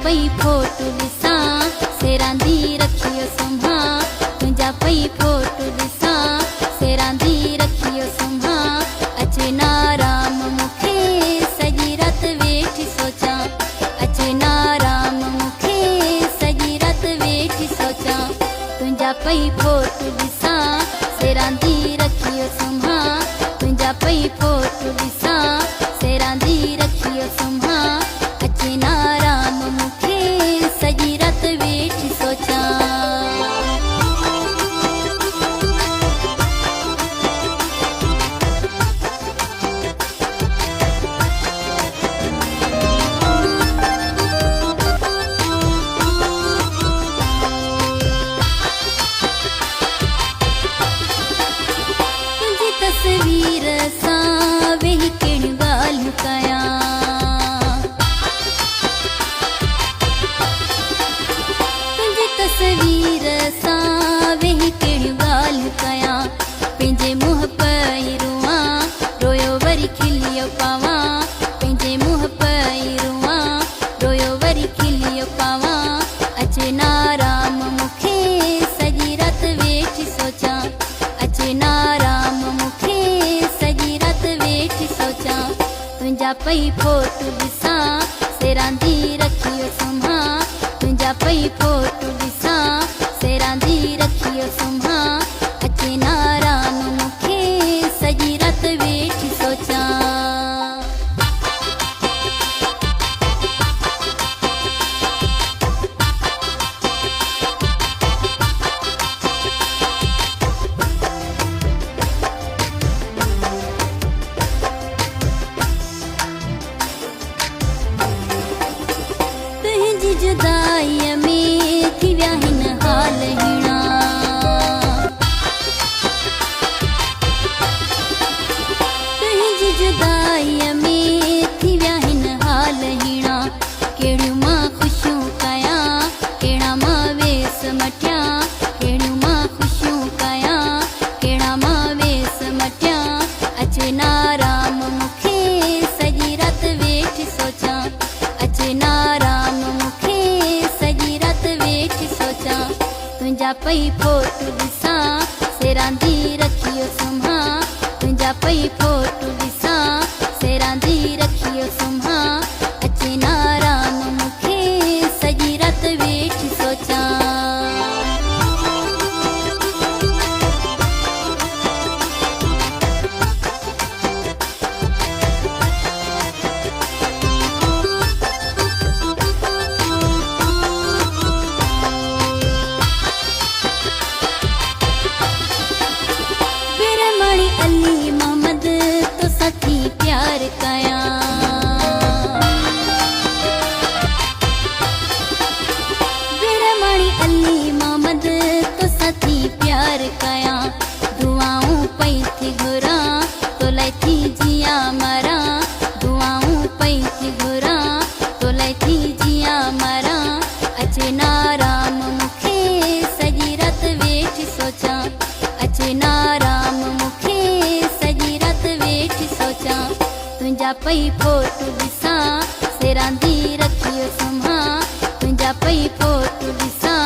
पई फोटू ॾिसां सेरांदी रखियो सुम्हा तुंहिंजा पई फोटू ॾिसां सेरांदी रखियो सुम्हा अचे ना राम मूंखे सॼी राति वेठी सोचां अचे ना राम मूंखे सॼी राति वेठी सोचां तुंहिंजा पई फोटू ॾिसां सेरांदी रखियो सुम्हा तुंहिंजा पई फोटू ॾिसां सेरांदी रखियो सुम्हा अचे ना राम मूंखे सॼी राति वेठी सोचां तुंहिंजी तस्वीर सां वेही कहिड़ियूं ॻाल्हियूं कयां तुंहिंजी तस्वीर सां वेही कहिड़ियूं ॻाल्हियूं कयां पंहिंजे मुंहं पई रुआं रोयो वरी खिलियो पावां पंहिंजे मुंहं पई रुआं रोयो वरी खिलियो पावां अचे ना राम मूंखे सॼी राति वेठी सोचां अचे ना राम मूंखे सॼी राति वेठी सोचां तुंहिंजा पई फोटू ॾिसां सेरांदी रखियो सुम्हा तुंहिंजा पई फोटू ॾिसां सेरांदी रखियो सुम्हा अचे ना राम मूंखे सॼी राति वेठी सोचां तुंहिंजी जुदाईअ में थी विया हिन हाल हीणा तुंहिंजी जुदाईअ में थी विया हिन हाल हीणा कहिड़ियूं मां ख़ुशियूं कयां कहिड़ा मां वेस मटियां कहिड़ियूं मां ख़ुशियूं कयां कहिड़ा मां वेस मटियां अचे ना राम मूंखे सॼी राति वेठी सोचां अचे ना राम मूंखे सॼी राति वेठी सोचां तुंहिंजा पई फोटू ॾिसां सेरांदी रखियो सुम्हा तुंहिंजा पई फोटू ॾिसां सेरांदी रखियो सुम्हा अचे ना राम मूंखे सॼी राति वेठी सोचां बिरमणी अली मोहम्मद तो साथी प्यार कयां बिरमणी अली मोहम्मद तो साथी प्यार कयां दुआऊं पई थी घुरां तो लाइ थी जियां मरां दुआऊं पई थी घुरां तो लाइ थी जियां मरां अचे ना राम मूंखे सॼी राति वेठी सोचां अचे ना राम मूंखे सॼी राति वेठी सोचां तुंहिंजा पई फोटू ॾिसां सेरांदी रखियो सुम्हा तुंहिंजा पई फोटू ॾिसां